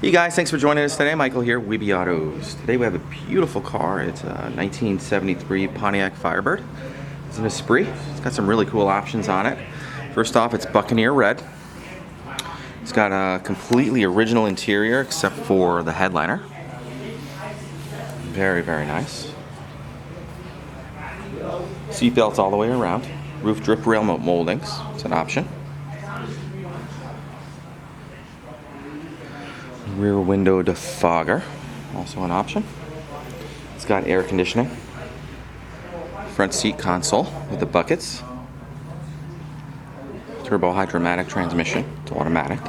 Hey guys, thanks for joining us today. Michael here, WeBe Autos. Today we have a beautiful car. It's a 1973 Pontiac Firebird. It's an Esprit. It's got some really cool options on it. First off, it's Buccaneer red. It's got a completely original interior except for the headliner. Very, very nice. Seat belts all the way around. Roof drip rail moldings. It's an option. Rear window defogger, also an option. It's got air conditioning. Front seat console with the buckets. Turbo hydromatic transmission, it's automatic.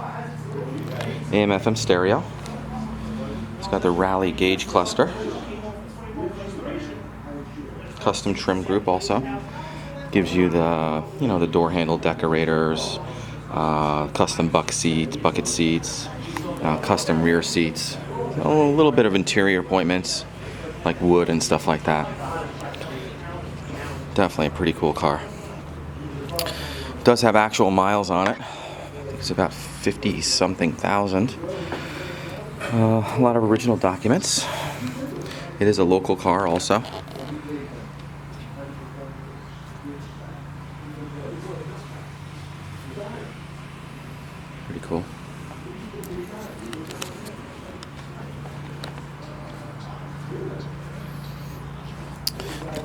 AM/FM stereo. It's got the Rally gauge cluster. Custom trim group also. Gives you the, the door handle decorators, custom bucket seats. Custom rear seats, a little bit of interior appointments like wood and stuff like that. Definitely a pretty cool car. It does have actual miles on it. I think it's about 50-something thousand. A lot of original documents. It is a local car also. Pretty cool.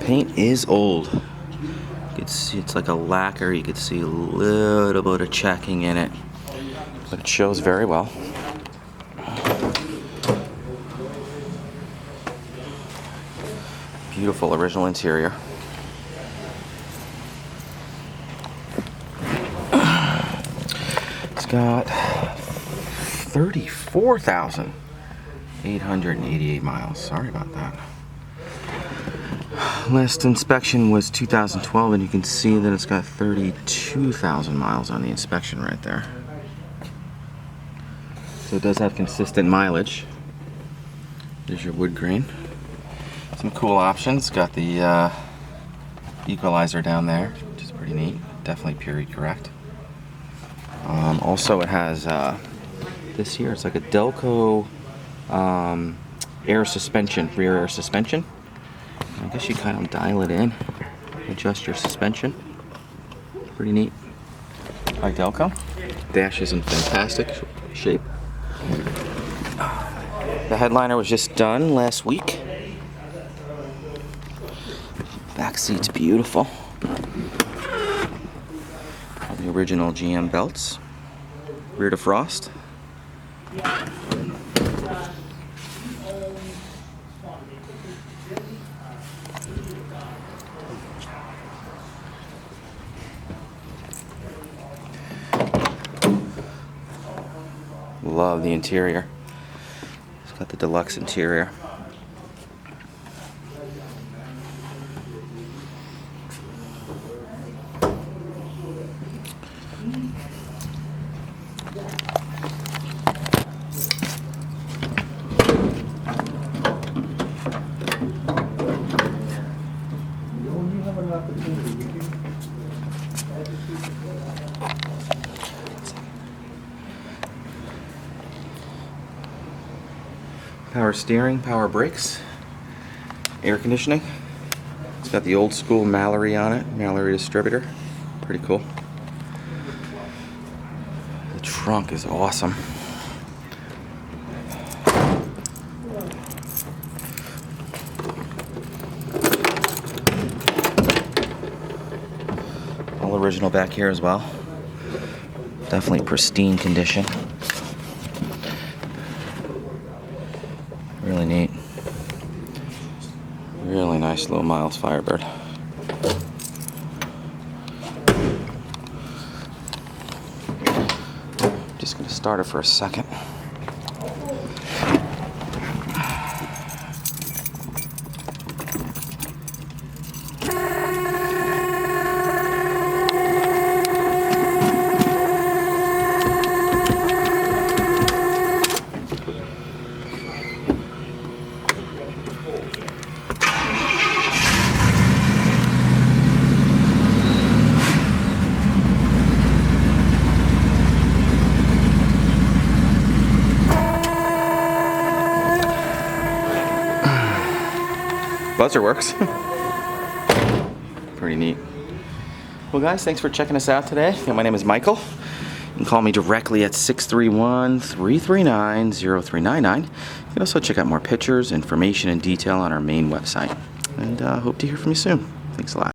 Paint is old. You can see it's like a lacquer. You can see a little bit of checking in it, but it shows very well. Beautiful original interior. It's got 34,888 miles. Sorry about that. Last inspection was 2012, and you can see that it's got 32,000 miles on the inspection right there. So it does have consistent mileage. There's your wood grain. Some cool options. Got the equalizer down there, which is pretty neat. Definitely period correct. Also, it has this here. It's like a Delco air suspension, rear air suspension. I guess you kind of dial it in, adjust your suspension. Pretty neat. By Delco. Dash is in fantastic shape. The headliner was just done last week. Back seat's beautiful. The original GM belts. Rear defrost. Love the interior. It's got the Deluxe interior. Power steering, power brakes, air conditioning. It's got the old school Mallory on it, Mallory distributor. Pretty cool. The trunk is awesome. All original back here as well. Definitely pristine condition. Really neat. Really nice low miles Firebird. Just gonna start it for a second. buzzer works. Pretty neat. Well guys, thanks for checking us out today. My name is Michael. You can call me directly at 631-339-0399. You can also check out more pictures, information, and detail on our main website. And hope to hear from you soon. Thanks a lot.